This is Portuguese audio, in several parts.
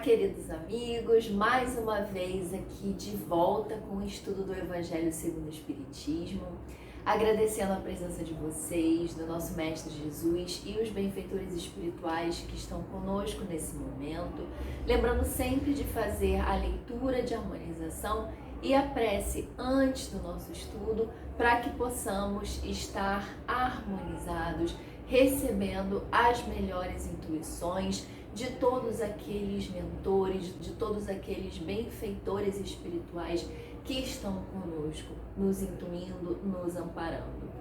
queridos amigos, mais uma vez aqui de volta com o estudo do Evangelho segundo o Espiritismo, agradecendo a presença de vocês, do nosso Mestre Jesus e os benfeitores espirituais que estão conosco nesse momento, lembrando sempre de fazer a leitura de harmonização e a prece antes do nosso estudo, para que possamos estar harmonizados, recebendo as melhores intuições de todos aqueles mentores, de todos aqueles benfeitores espirituais que estão conosco, nos intuindo, nos amparando.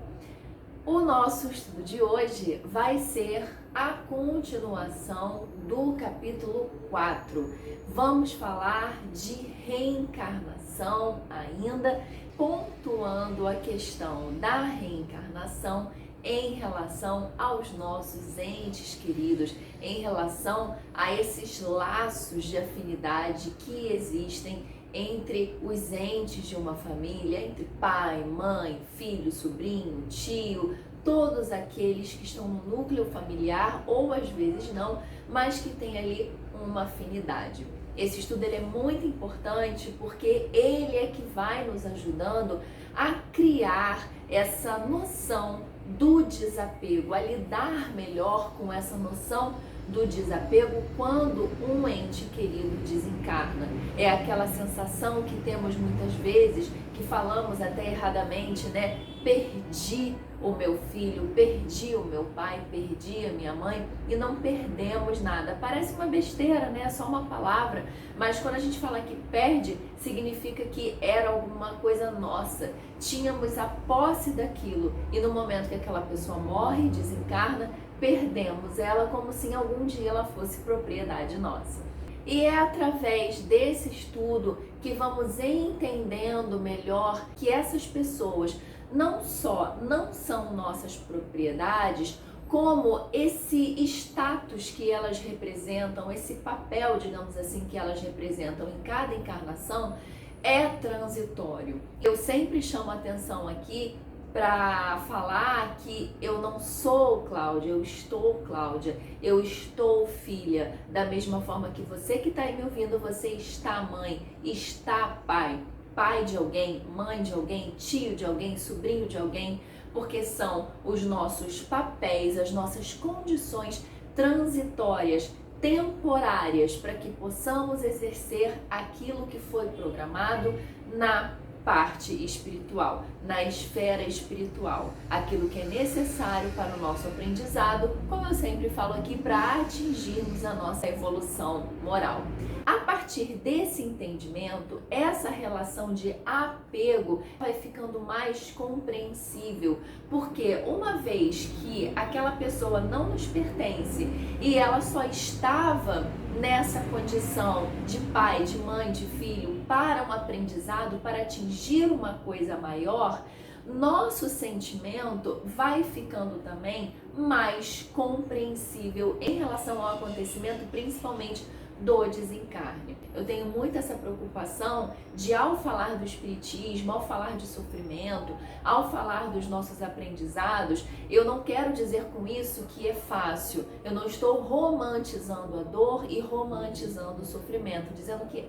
O nosso estudo de hoje vai ser a continuação do capítulo 4. Vamos falar de reencarnação ainda, pontuando a questão da reencarnação em relação aos nossos entes queridos, em relação a esses laços de afinidade que existem entre os entes de uma família, entre pai, mãe, filho, sobrinho, tio, todos aqueles que estão no núcleo familiar ou às vezes não, mas que tem ali uma afinidade. Esse estudo ele é muito importante porque ele é que vai nos ajudando a criar essa noção do desapego, a lidar melhor com essa noção do desapego quando um ente querido desencarna. É aquela sensação que temos muitas vezes, que falamos até erradamente, né? Perdi o meu filho, perdi o meu pai, perdi a minha mãe, e não perdemos nada. Parece uma besteira, né? É só uma palavra, mas quando a gente fala que perde, significa que era alguma coisa nossa. Tínhamos a posse daquilo, e no momento que aquela pessoa morre, desencarna, perdemos ela como se algum dia ela fosse propriedade nossa. E é através desse estudo que vamos entendendo melhor que essas pessoas não só não são nossas propriedades, como esse status que elas representam, esse papel, digamos assim, que elas representam em cada encarnação é transitório. Eu sempre chamo a atenção aqui para falar que eu não sou Cláudia, eu estou Cláudia, eu estou filha, da mesma forma que você que está aí me ouvindo, você está mãe, está pai, pai de alguém, mãe de alguém, tio de alguém, sobrinho de alguém, porque são os nossos papéis, as nossas condições transitórias, temporárias, para que possamos exercer aquilo que foi programado na parte espiritual, na esfera espiritual, aquilo que é necessário para o nosso aprendizado, como eu sempre falo aqui, para atingirmos a nossa evolução moral. A partir desse entendimento, essa relação de apego vai ficando mais compreensível, porque uma vez que aquela pessoa não nos pertence e ela só estava nessa condição de pai, de mãe, de filho, para um aprendizado, para atingir uma coisa maior, nosso sentimento vai ficando também mais compreensível em relação ao acontecimento, principalmente do desencarne. Eu tenho muito essa preocupação de, ao falar do espiritismo, ao falar de sofrimento, ao falar dos nossos aprendizados, eu não quero dizer com isso que é fácil. Eu não estou romantizando a dor e romantizando o sofrimento, dizendo que,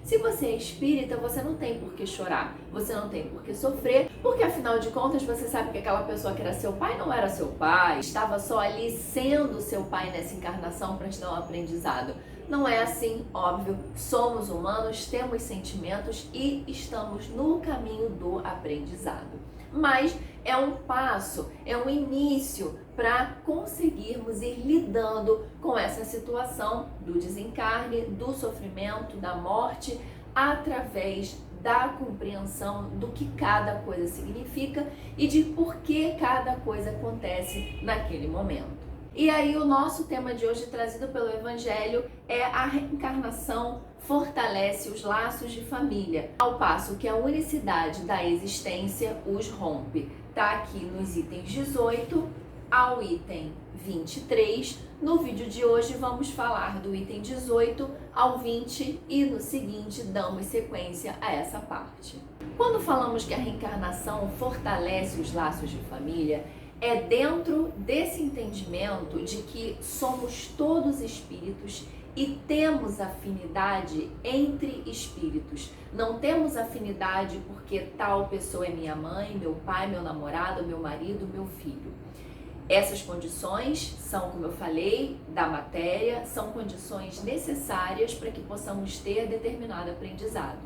se você é espírita, você não tem por que chorar, você não tem por que sofrer, porque afinal de contas você sabe que aquela pessoa que era seu pai não era seu pai, estava só ali sendo seu pai nessa encarnação para te dar um aprendizado. Não é assim, óbvio, somos humanos, temos sentimentos e estamos no caminho do aprendizado. Mas é um passo, é um início para conseguirmos ir lidando com essa situação do desencarne, do sofrimento, da morte, através da compreensão do que cada coisa significa e de por que cada coisa acontece naquele momento. E aí o nosso tema de hoje, trazido pelo Evangelho, é a reencarnação fortalece os laços de família, ao passo que a unicidade da existência os rompe. Tá aqui nos itens 18 ao item 23. No vídeo de hoje vamos falar do item 18 ao 20 e no seguinte damos sequência a essa parte. Quando falamos que a reencarnação fortalece os laços de família, é dentro desse entendimento de que somos todos espíritos e temos afinidade entre espíritos. Não temos afinidade porque tal pessoa é minha mãe, meu pai, meu namorado, meu marido, meu filho. Essas condições são, como eu falei, da matéria, são condições necessárias para que possamos ter determinado aprendizado.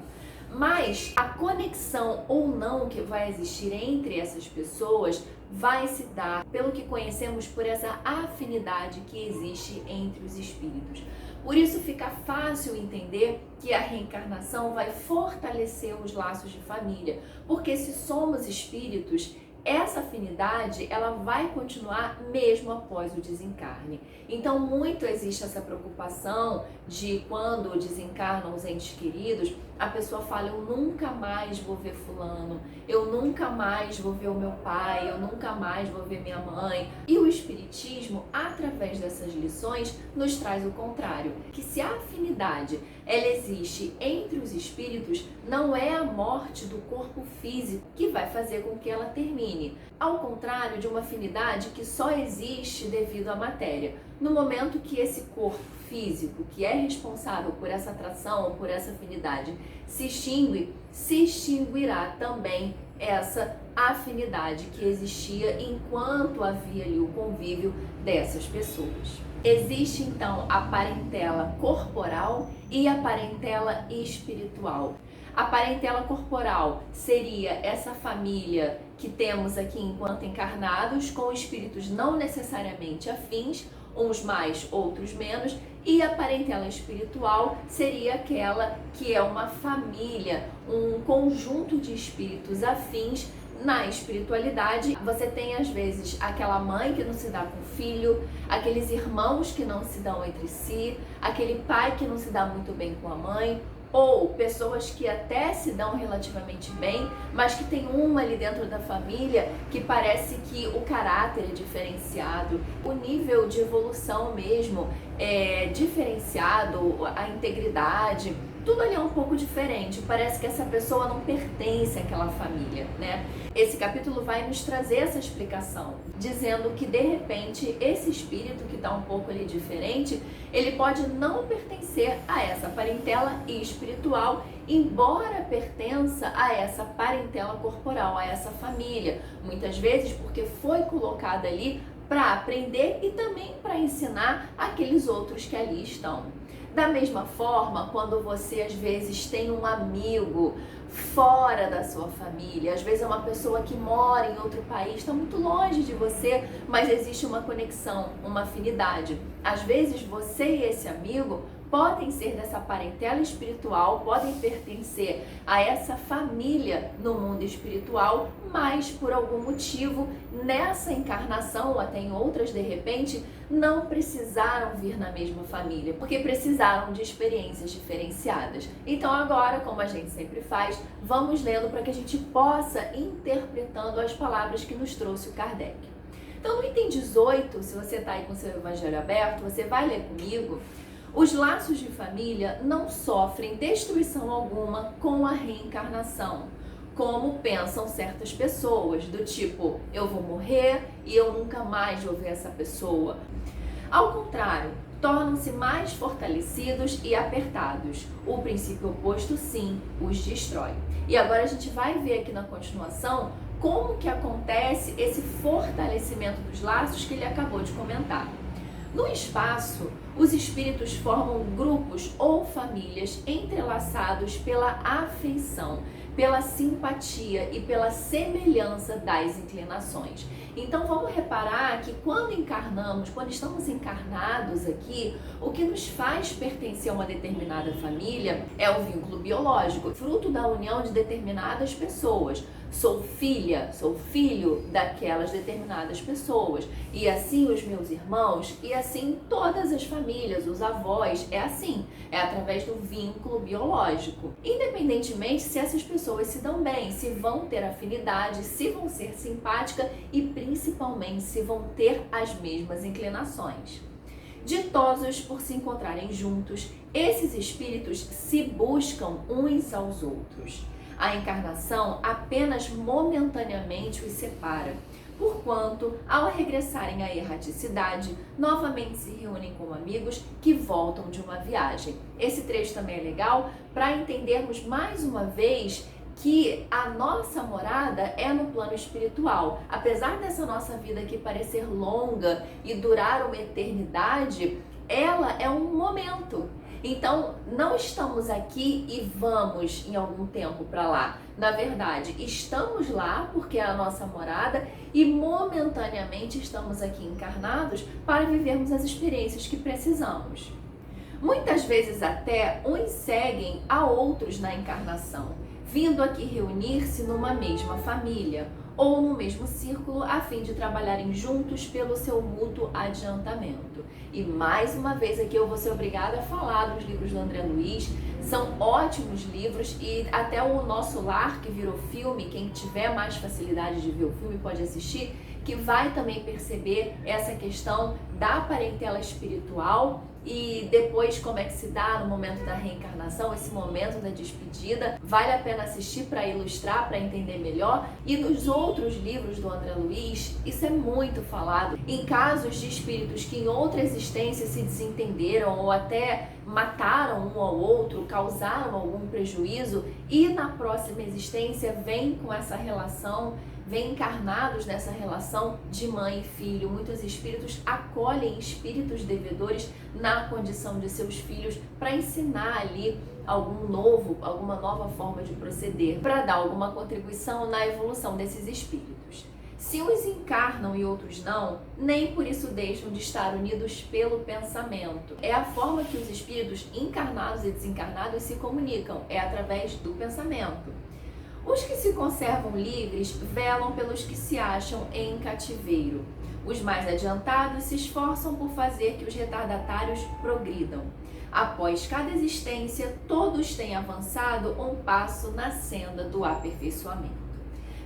Mas a conexão ou não que vai existir entre essas pessoas vai se dar pelo que conhecemos por essa afinidade que existe entre os espíritos. Por isso fica fácil entender que a reencarnação vai fortalecer os laços de família, porque se somos espíritos, essa afinidade ela vai continuar mesmo após o desencarne. Então muito existe essa preocupação de quando desencarnam os entes queridos, a pessoa fala: eu nunca mais vou ver fulano, eu nunca mais vou ver o meu pai, eu nunca mais vou ver minha mãe. E o Espiritismo, através dessas lições, nos traz o contrário, que se a afinidade ela existe entre os espíritos, não é a morte do corpo físico que vai fazer com que ela termine. Ao contrário de uma afinidade que só existe devido à matéria. No momento que esse corpo físico, que é responsável por essa atração, por essa afinidade, se extingue, se extinguirá também essa afinidade que existia enquanto havia ali o convívio dessas pessoas. Existe então a parentela corporal e a parentela espiritual. A parentela corporal seria essa família que temos aqui enquanto encarnados, com espíritos não necessariamente afins, uns mais, outros menos, e a parentela espiritual seria aquela que é uma família, um conjunto de espíritos afins. Na espiritualidade, você tem às vezes aquela mãe que não se dá com o filho, aqueles irmãos que não se dão entre si, aquele pai que não se dá muito bem com a mãe, ou pessoas que até se dão relativamente bem, mas que tem uma ali dentro da família que parece que o caráter é diferenciado, o nível de evolução mesmo é diferenciado, a integridade, tudo ali é um pouco diferente, parece que essa pessoa não pertence àquela família, né? Esse capítulo vai nos trazer essa explicação, dizendo que de repente esse espírito que está um pouco ali diferente, ele pode não pertencer a essa parentela espiritual, embora pertença a essa parentela corporal, a essa família, muitas vezes porque foi colocada ali para aprender e também para ensinar aqueles outros que ali estão. Da mesma forma, quando você às vezes tem um amigo fora da sua família, às vezes é uma pessoa que mora em outro país, está muito longe de você, mas existe uma conexão, uma afinidade. Às vezes você e esse amigo podem ser dessa parentela espiritual, podem pertencer a essa família no mundo espiritual, mas por algum motivo nessa encarnação ou até em outras de repente não precisaram vir na mesma família, porque precisaram de experiências diferenciadas. Então agora, como a gente sempre faz, vamos lendo para que a gente possa ir interpretando as palavras que nos trouxe o Kardec. Então no item 18, se você está aí com o seu evangelho aberto, você vai ler comigo. Os laços de família não sofrem destruição alguma com a reencarnação, como pensam certas pessoas, do tipo, eu vou morrer e eu nunca mais vou ver essa pessoa. Ao contrário, tornam-se mais fortalecidos e apertados. O princípio oposto, sim, os destrói. E agora a gente vai ver aqui na continuação como que acontece esse fortalecimento dos laços que ele acabou de comentar. No espaço, os espíritos formam grupos ou famílias entrelaçados pela afeição, pela simpatia e pela semelhança das inclinações. Então vamos reparar que quando encarnamos, quando estamos encarnados aqui, o que nos faz pertencer a uma determinada família é o vínculo biológico, fruto da união de determinadas pessoas. Sou filha, sou filho daquelas determinadas pessoas. E assim os meus irmãos, e assim todas as famílias, os avós, é assim. É através do vínculo biológico. Independentemente se essas pessoas se dão bem, se vão ter afinidade, se vão ser simpáticas e principalmente se vão ter as mesmas inclinações. Ditosos por se encontrarem juntos, esses espíritos se buscam uns aos outros. A encarnação apenas momentaneamente os separa. porquanto, ao regressarem à erraticidade, novamente se reúnem como amigos que voltam de uma viagem. Esse trecho também é legal para entendermos mais uma vez que a nossa morada é no plano espiritual. Apesar dessa nossa vida aqui parecer longa e durar uma eternidade, ela é um momento. Então, não estamos aqui e vamos em algum tempo para lá. Na verdade, estamos lá porque é a nossa morada e momentaneamente estamos aqui encarnados para vivermos as experiências que precisamos. Muitas vezes até uns seguem a outros na encarnação, vindo aqui reunir-se numa mesma família ou no mesmo círculo a fim de trabalharem juntos pelo seu mútuo adiantamento. E mais uma vez aqui eu vou ser obrigada a falar dos livros do André Luiz. São ótimos livros e até o Nosso Lar, que virou filme, quem tiver mais facilidade de ver o filme pode assistir, que vai também perceber essa questão da parentela espiritual e depois como é que se dá no momento da reencarnação, esse momento da despedida. Vale a pena assistir para ilustrar, para entender melhor. E nos outros livros do André Luiz, isso é muito falado. Em casos de espíritos que em outra existência se desentenderam ou até mataram um ao outro, causaram algum prejuízo e na próxima existência vem com essa relação, vêm encarnados nessa relação de mãe e filho. Muitos espíritos acolhem espíritos devedores na condição de seus filhos para ensinar ali alguma nova forma de proceder, para dar alguma contribuição na evolução desses espíritos. Se uns encarnam e outros não, nem por isso deixam de estar unidos pelo pensamento. É a forma que os espíritos encarnados e desencarnados se comunicam, é através do pensamento. Os que se conservam livres velam pelos que se acham em cativeiro. Os mais adiantados se esforçam por fazer que os retardatários progridam. Após cada existência, todos têm avançado um passo na senda do aperfeiçoamento.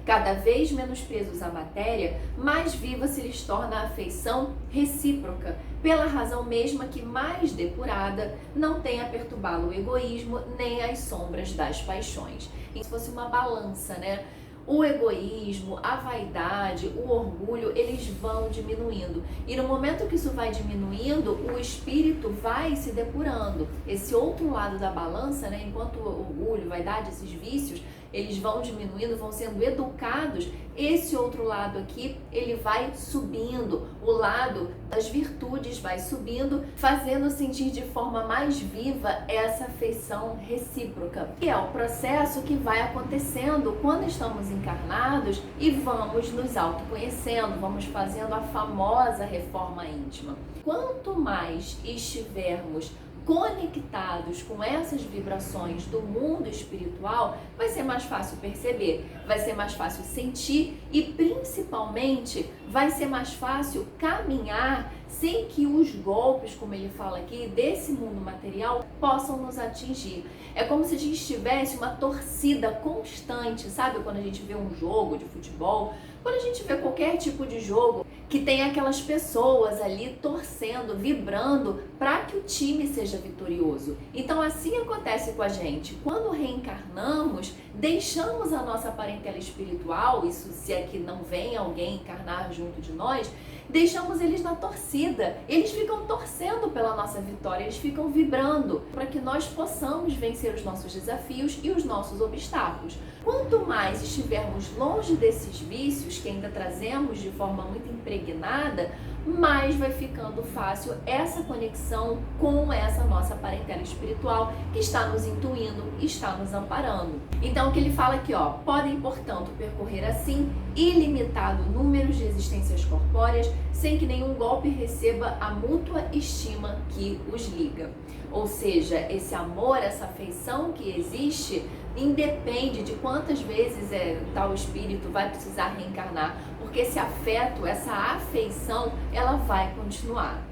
Cada vez menos presos à matéria, mais viva se lhes torna a afeição recíproca, pela razão mesma que, mais depurada, não tem a perturbá-lo o egoísmo nem as sombras das paixões. E se fosse uma balança, né? O egoísmo, a vaidade, o orgulho, eles vão diminuindo. E no momento que isso vai diminuindo, o espírito vai se depurando. Esse outro lado da balança, né? Enquanto o orgulho, vaidade, esses vícios, eles vão diminuindo, vão sendo educados, esse outro lado aqui, ele vai subindo, o lado das virtudes vai subindo, fazendo sentir de forma mais viva essa afeição recíproca. E é o processo que vai acontecendo quando estamos encarnados e vamos nos autoconhecendo, vamos fazendo a famosa reforma íntima. Quanto mais estivermos conectados com essas vibrações do mundo espiritual, vai ser mais fácil perceber, vai ser mais fácil sentir e principalmente vai ser mais fácil caminhar sem que os golpes, como ele fala aqui, desse mundo material possam nos atingir. É como se a gente tivesse uma torcida constante, sabe? Quando a gente vê um jogo de futebol, quando a gente vê qualquer tipo de jogo que tem aquelas pessoas ali torcendo, vibrando para que o time seja vitorioso. Então assim acontece com a gente. Quando reencarnamos, deixamos a nossa parentela espiritual, isso se é que não vem alguém encarnar junto de nós, deixamos eles na torcida. Eles ficam torcendo pela nossa vitória, eles ficam vibrando para que nós possamos vencer os nossos desafios e os nossos obstáculos. Quanto mais estivermos longe desses vícios que ainda trazemos de forma muito impregnada, mais vai ficando fácil essa conexão com essa nossa parentela espiritual que está nos intuindo, está nos amparando. Então o que ele fala aqui, ó, podem, portanto, percorrer assim ilimitado número de existências corpóreas sem que nenhum golpe receba a mútua estima que os liga. Ou seja, esse amor, essa afeição que existe, independe de quantas vezes tal espírito vai precisar reencarnar, porque esse afeto, essa afeição, ela vai continuar.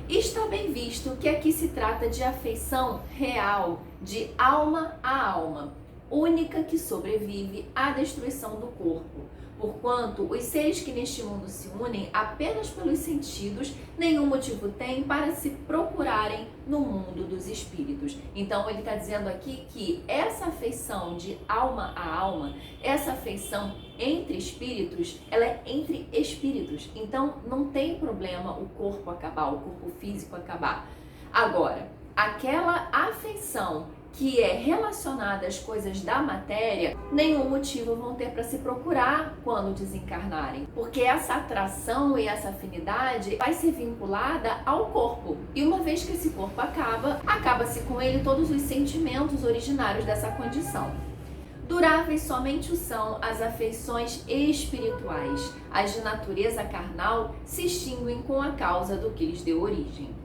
Está bem visto que aqui se trata de afeição real, de alma a alma, única que sobrevive à destruição do corpo. Porquanto os seres que neste mundo se unem apenas pelos sentidos, nenhum motivo têm para se procurarem no mundo dos espíritos. Então ele está dizendo aqui que essa afeição de alma a alma, essa afeição entre espíritos, ela é entre espíritos. Então não tem problema o corpo acabar, o corpo físico acabar. Agora, aquela afeição que é relacionada às coisas da matéria, nenhum motivo vão ter para se procurar quando desencarnarem, porque essa atração e essa afinidade vai ser vinculada ao corpo. E uma vez que esse corpo acaba-se com ele todos os sentimentos originários dessa condição. Duráveis somente o são as afeições espirituais. As de natureza carnal se extinguem com a causa do que lhes deu origem.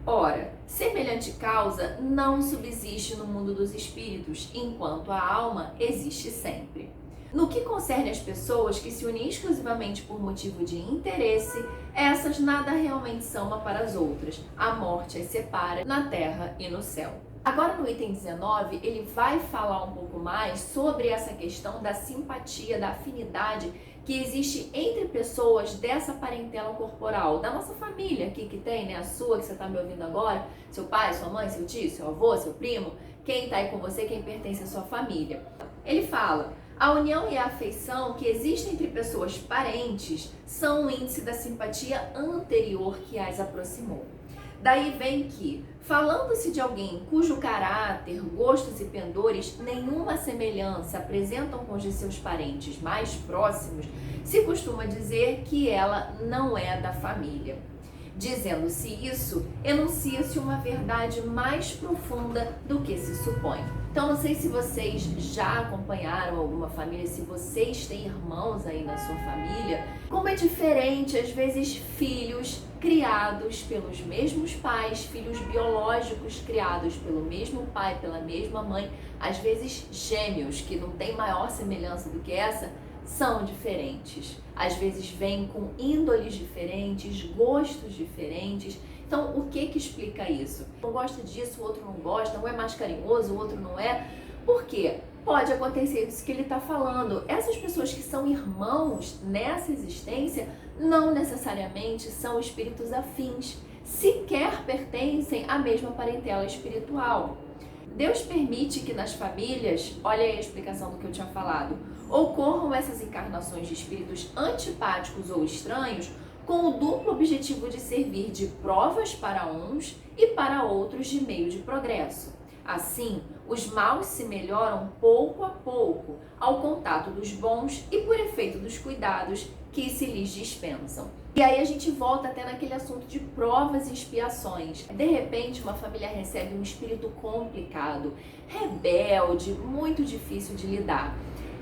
Ora, semelhante causa não subsiste no mundo dos espíritos, enquanto a alma existe sempre. No que concerne às pessoas que se unem exclusivamente por motivo de interesse, essas nada realmente são uma para as outras. A morte as separa na terra e no céu. Agora no item 19, ele vai falar um pouco mais sobre essa questão da simpatia, da afinidade que existe entre pessoas dessa parentela corporal, da nossa família aqui que tem, né? A sua, que você está me ouvindo agora, seu pai, sua mãe, seu tio, seu avô, seu primo, quem está aí com você, quem pertence à sua família. Ele fala: a união e a afeição que existem entre pessoas parentes são um índice da simpatia anterior que as aproximou. Daí vem que, falando-se de alguém cujo caráter, gostos e pendores nenhuma semelhança apresentam com os de seus parentes mais próximos, se costuma dizer que ela não é da família. Dizendo-se isso, enuncia-se uma verdade mais profunda do que se supõe. Então, não sei se vocês já acompanharam alguma família, se vocês têm irmãos aí na sua família, como é diferente, às vezes, filhos criados pelos mesmos pais, filhos biológicos criados pelo mesmo pai, pela mesma mãe, às vezes gêmeos, que não tem maior semelhança do que essa, são diferentes. Às vezes vêm com índoles diferentes, gostos diferentes. Então, o que explica isso? Um gosta disso, o outro não gosta, um é mais carinhoso, o outro não é. Por quê? Pode acontecer isso que ele está falando. Essas pessoas que são irmãos nessa existência não necessariamente são espíritos afins, sequer pertencem à mesma parentela espiritual. Deus permite que nas famílias, olha aí a explicação do que eu tinha falado, ocorram essas encarnações de espíritos antipáticos ou estranhos com o duplo objetivo de servir de provas para uns e para outros de meio de progresso. Assim, os maus se melhoram pouco a pouco ao contato dos bons e por efeito dos cuidados que se lhes dispensam. E aí a gente volta até naquele assunto de provas e expiações. De repente, uma família recebe um espírito complicado, rebelde, muito difícil de lidar.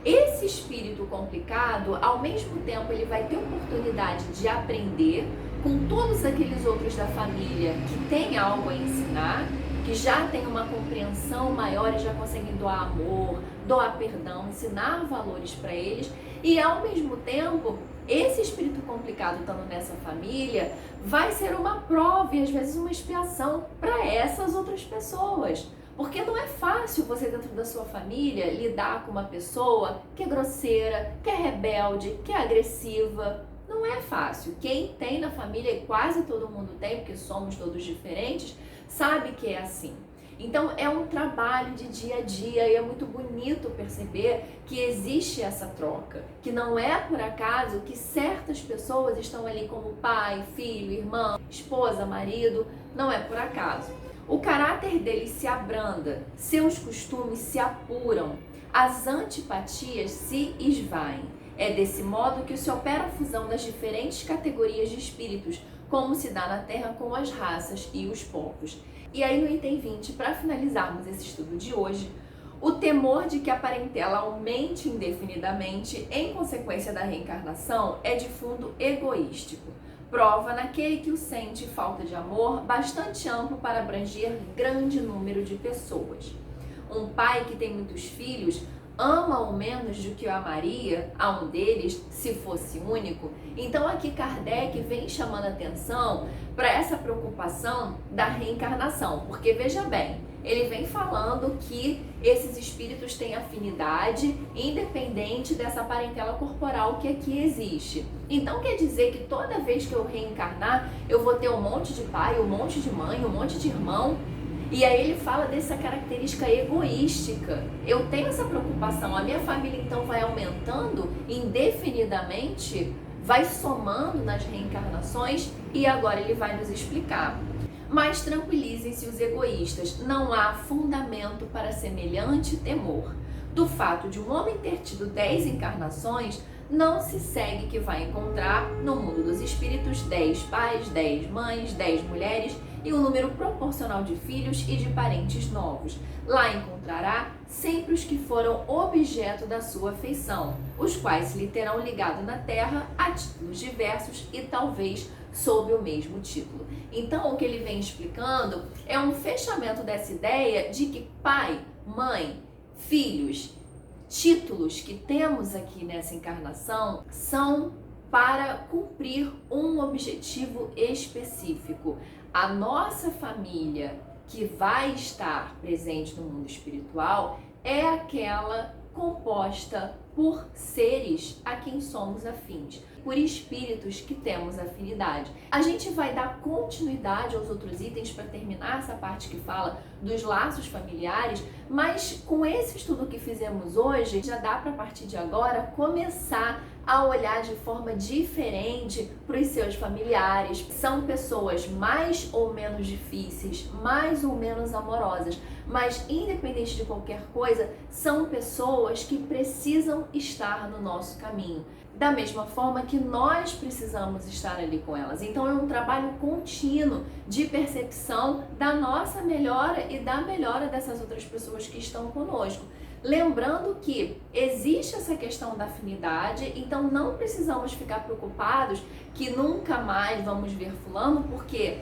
Esse espírito complicado, ao mesmo tempo, ele vai ter oportunidade de aprender com todos aqueles outros da família que têm algo a ensinar, que já têm uma compreensão maior e já conseguem doar amor, doar perdão, ensinar valores para eles. E ao mesmo tempo, esse espírito complicado estando nessa família vai ser uma prova e às vezes uma expiação para essas outras pessoas. Porque não é fácil você dentro da sua família lidar com uma pessoa que é grosseira, que é rebelde, que é agressiva. Não é fácil. Quem tem na família, e quase todo mundo tem, porque somos todos diferentes, sabe que é assim. Então é um trabalho de dia a dia e é muito bonito perceber que existe essa troca, que não é por acaso que certas pessoas estão ali como pai, filho, irmão, esposa, marido, não é por acaso. O caráter deles se abranda, seus costumes se apuram, as antipatias se esvaem. É desse modo que se opera a fusão das diferentes categorias de espíritos, como se dá na Terra com as raças e os povos. E aí no item 20, para finalizarmos esse estudo de hoje, o temor de que a parentela aumente indefinidamente em consequência da reencarnação é de fundo egoístico. Prova naquele que o sente falta de amor bastante amplo para abranger grande número de pessoas. Um pai que tem muitos filhos ama o menos do que o amaria a um deles, se fosse único. Então aqui Kardec vem chamando atenção para essa preocupação da reencarnação, porque veja bem, ele vem falando que esses espíritos têm afinidade independente dessa parentela corporal que aqui existe. Então quer dizer que toda vez que eu reencarnar, eu vou ter um monte de pai, um monte de mãe, um monte de irmão? E aí ele fala dessa característica egoística. Eu tenho essa preocupação, a minha família então vai aumentando indefinidamente, vai somando nas reencarnações, e agora ele vai nos explicar. Mas tranquilizem-se os egoístas, não há fundamento para semelhante temor. Do fato de um homem ter tido 10 encarnações, não se segue que vai encontrar no mundo dos espíritos 10 pais, 10 mães, 10 mulheres e um número proporcional de filhos e de parentes novos. Lá encontrará sempre os que foram objeto da sua afeição, os quais se lhe terão ligado na terra a títulos diversos e talvez sob o mesmo título. Então, o que ele vem explicando é um fechamento dessa ideia de que pai, mãe, filhos, títulos que temos aqui nessa encarnação são para cumprir um objetivo específico. A nossa família que vai estar presente no mundo espiritual é aquela composta por seres a quem somos afins, por espíritos que temos afinidade. A gente vai dar continuidade aos outros itens para terminar essa parte que fala dos laços familiares, mas com esse estudo que fizemos hoje, já dá para a partir de agora começar a olhar de forma diferente para os seus familiares. São pessoas mais ou menos difíceis, mais ou menos amorosas, mas independente de qualquer coisa, são pessoas que precisam estar no nosso caminho. Da mesma forma que nós precisamos estar ali com elas. Então é um trabalho contínuo de percepção da nossa melhora e da melhora dessas outras pessoas que estão conosco. Lembrando que existe essa questão da afinidade, então não precisamos ficar preocupados que nunca mais vamos ver fulano, porque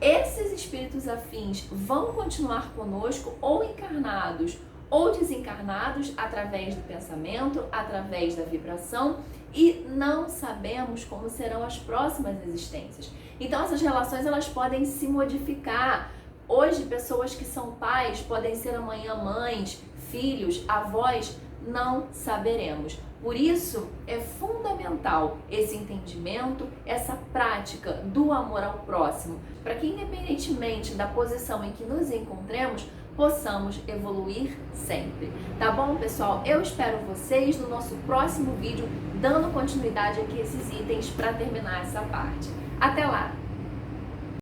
esses espíritos afins vão continuar conosco ou encarnados ou desencarnados através do pensamento, através da vibração, e não sabemos como serão as próximas existências. Então essas relações elas podem se modificar. Hoje pessoas que são pais podem ser amanhã mães, filhos, avós, não saberemos. Por isso é fundamental esse entendimento, essa prática do amor ao próximo, para que independentemente da posição em que nos encontremos, possamos evoluir sempre. Tá bom, pessoal? Eu espero vocês no nosso próximo vídeo, dando continuidade aqui a esses itens para terminar essa parte. Até lá!